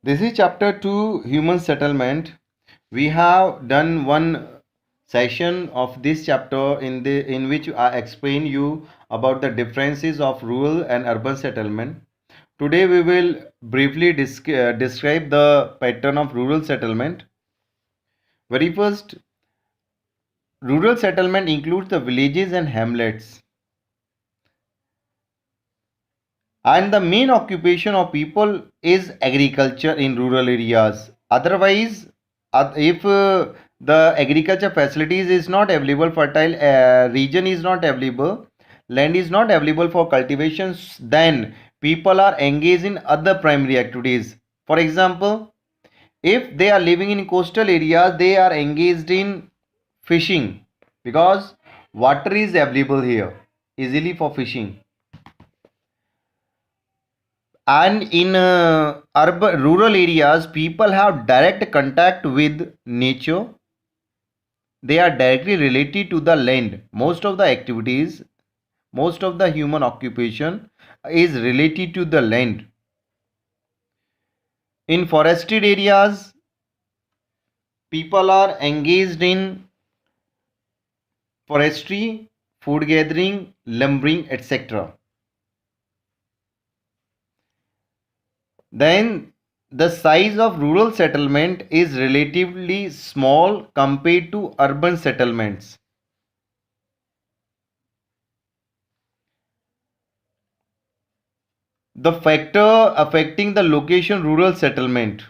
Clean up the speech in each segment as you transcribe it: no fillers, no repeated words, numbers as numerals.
This is chapter 2, human settlement. We have done one session of this chapter in which I explain you about the differences of rural and urban settlement. Today we will briefly describe the pattern of rural settlement. Very first, rural settlement includes the villages and hamlets. And the main occupation of people is agriculture in rural areas. Otherwise, if the agriculture facilities is not available, fertile region is not available, land is not available for cultivations, then people are engaged in other primary activities. For example, if they are living in coastal areas, they are engaged in fishing because water is available here easily for fishing. And in urban rural areas, people have direct contact with nature. They are directly related to the land. Most of the activities, most of the human occupation is related to the land. In forested areas, people are engaged in forestry, food gathering, lumbering, etc. Then the size of rural settlement is relatively small compared to urban settlements. The factor affecting the location rural settlement.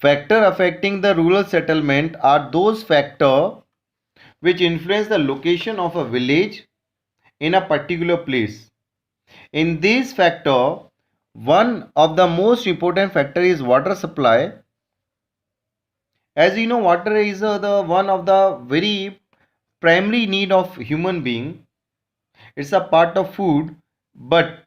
Factor affecting the rural settlement are those factors which influence the location of a village in a particular place. In this factor, one of the most important factor is water supply. As you know, water is the one of the very primary need of human being. It's a part of food, but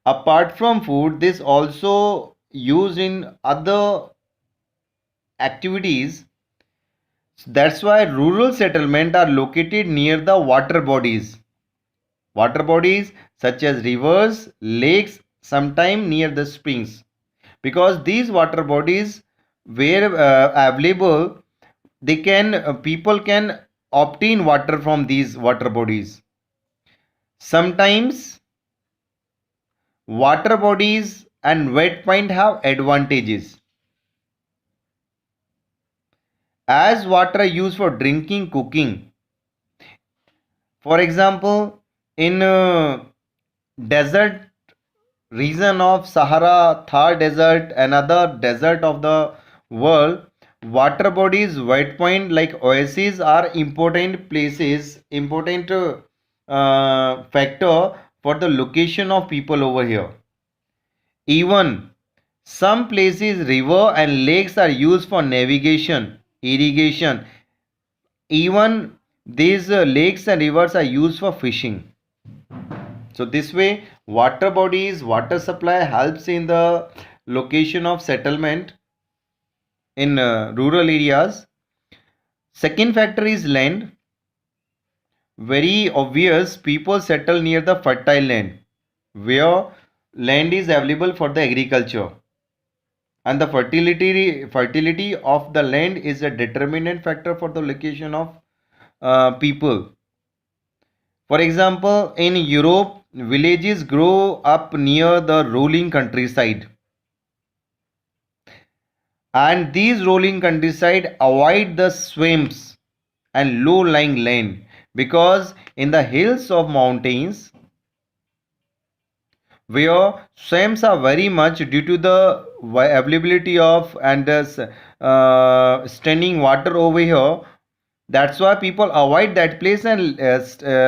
apart from food, this also used in other activities. That's why rural settlement are located near the water bodies. Water bodies such as rivers, lakes, sometimes near the springs. Because these water bodies where available, they can people can obtain water from these water bodies. Sometimes water bodies and wet point have advantages. As water used for drinking, cooking. For example, in desert region of Sahara, Thar Desert, another desert of the world, water bodies, white point like oases are important places, important factor for the location of people over here. Even some places, river and lakes are used for navigation, irrigation. Even these lakes and rivers are used for fishing. So this way, water bodies, water supply helps in the location of settlement in rural areas. Second factor is land. Very obvious, people settle near the fertile land where land is available for the agriculture, and the fertility of the land is a determinant factor for the location of people. For example, in Europe, villages grow up near the rolling countryside, and these rolling countryside avoid the swamps and low lying land because in the hills of mountains where swamps are very much due to the availability of and standing water over here. That's why people avoid that place and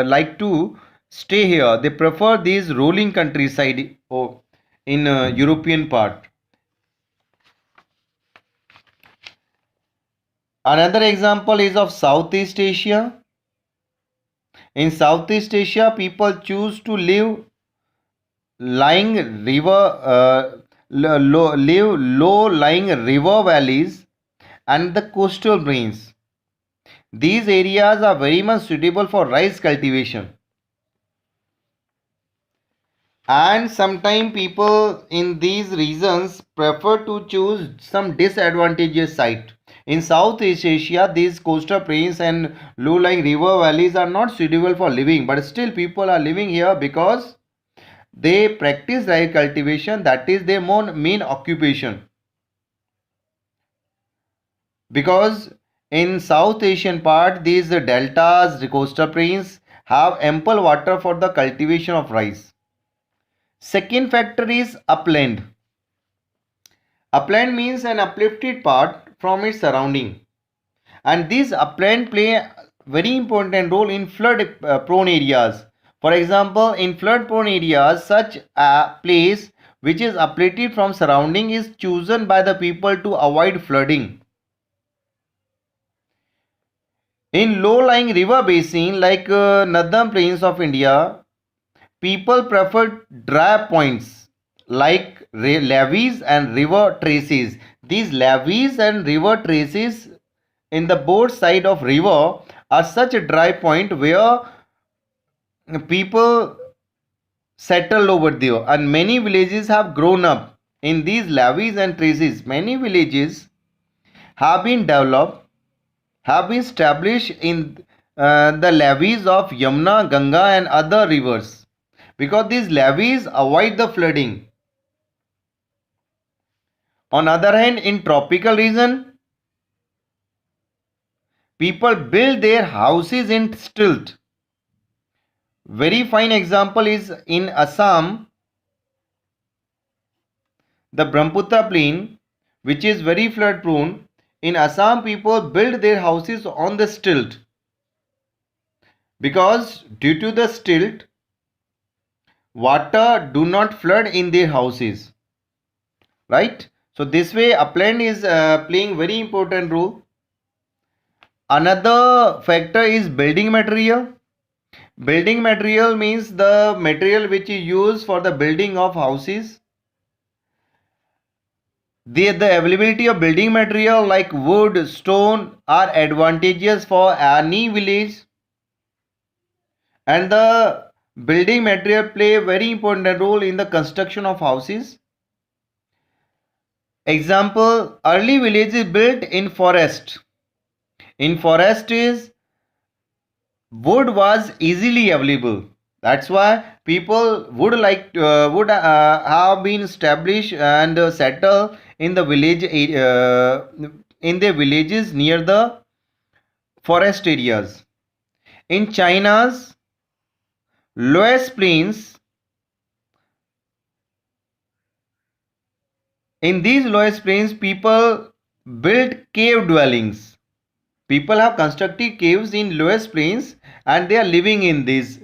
like to stay here. They prefer these rolling countryside in European part. Another example is of Southeast Asia. In Southeast Asia, people choose to live lying live low lying river valleys and the coastal plains. These areas are very much suitable for rice cultivation. And sometimes people in these regions prefer to choose some disadvantageous site. In Southeast Asia, these coastal plains and low-lying river valleys are not suitable for living, but still people are living here because they practice rice cultivation, that is their main occupation. Because in South Asian part, these deltas, the coastal plains have ample water for the cultivation of rice. Second factor is upland. Upland means an uplifted part from its surrounding, and these upland play a very important role in flood prone areas. For example, in flood prone areas, such a place which is uplifted from surrounding is chosen by the people to avoid flooding. In low-lying river basin like northern plains of India, people prefer dry points like levees and river traces. These levees and river traces in the both side of river are such a dry point where people settle over there, and many villages have grown up in these levees and traces. Many villages have been developed, have been established in the levees of Yamuna, Ganga and other rivers, because these levees avoid the flooding. On other hand, in tropical region, people build their houses in stilt. Very fine example is in Assam, the Brahmaputra plain, which is very flood prone. In Assam, people build their houses on the stilt because due to the stilt, water do not flood in their houses, right? So this way upland is playing very important role. Another factor is building material. Building material means the material which is used for the building of houses. The availability of building material like wood, stone are advantageous for any village, and the building material play a very important role in the construction of houses. Example, early villages built in forest. In forest is wood was easily available. That's why people would have been established and settle in the village in their villages near the forest areas. In China's lowest plains, in these lowest plains, people built cave dwellings. People have constructed caves in lowest plains and they are living in these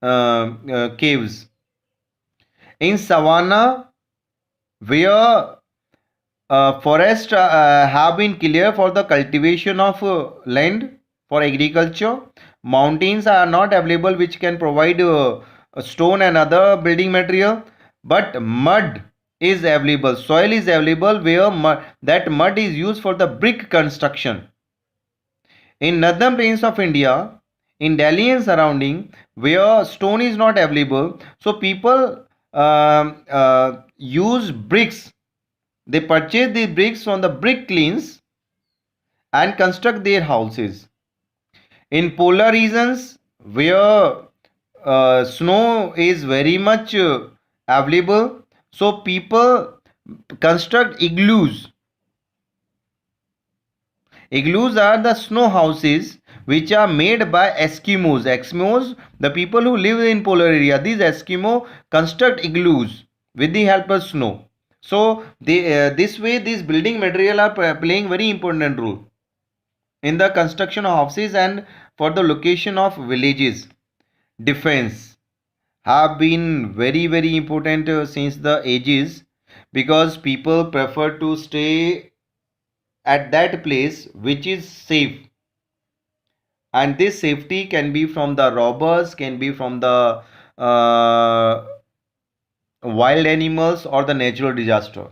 caves. In savanna, where forests have been cleared for the cultivation of land for agriculture, mountains are not available which can provide stone and other building material, but mud is available, soil is available where that mud is used for the brick construction. In northern plains of India, in Delhi and surrounding, where stone is not available, so people use bricks. They purchase the bricks from the brick kilns and construct their houses. In polar regions, where snow is very much available, so people construct igloos. Igloos are the snow houses which are made by Eskimos. Eskimos, the people who live in polar area, these Eskimo construct igloos with the help of snow. So this way these building material are playing very important role in the construction of houses and for the location of villages. Defense have been very important since the ages, because people prefer to stay at that place which is safe, and this safety can be from the robbers, can be from the wild animals or the natural disaster.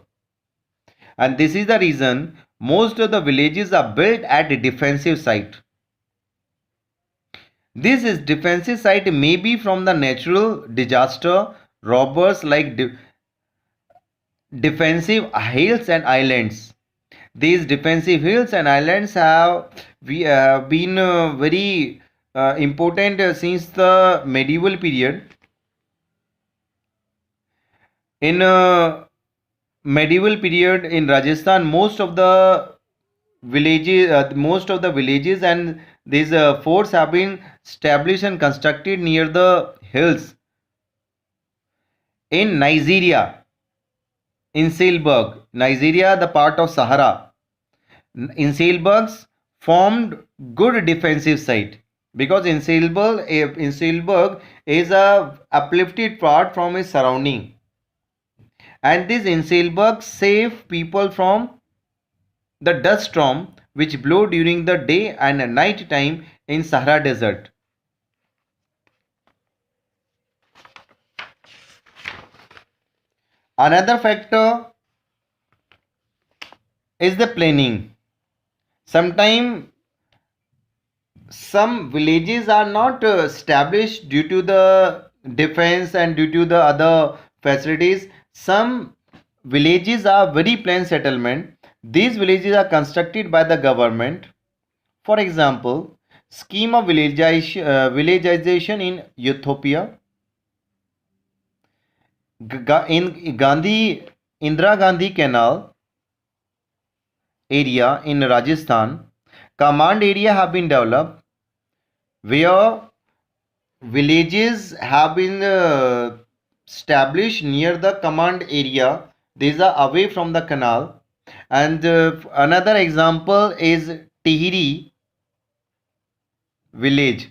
And this is the reason most of the villages are built at a defensive site. This is defensive site may be from the natural disaster robbers like defensive hills and islands. These defensive hills and islands have been very important since the medieval period. In medieval period in Rajasthan, most of the villages and these forts have been established and constructed near the hills. In Nigeria, in Silberg, Nigeria, the part of Sahara, in Silbergs formed good defensive site because in Silberg is a uplifted part from its surrounding, and this in Silberg save people from the dust storm which blow during the day and night time in Sahara Desert. Another factor is the planning. Sometimes some villages are not established due to the defense and due to the other facilities. Some villages are very plain settlement. These villages are constructed by the government. For example, scheme of villagization in Ethiopia, in Gandhi Indira Gandhi Canal area in Rajasthan, command area have been developed where villages have been established near the command area. These are away from the canal. And another example is Tihiri village,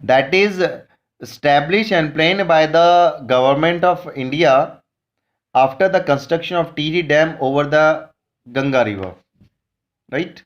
that is established and planned by the government of India after the construction of Tihiri Dam over the Ganga River. Right?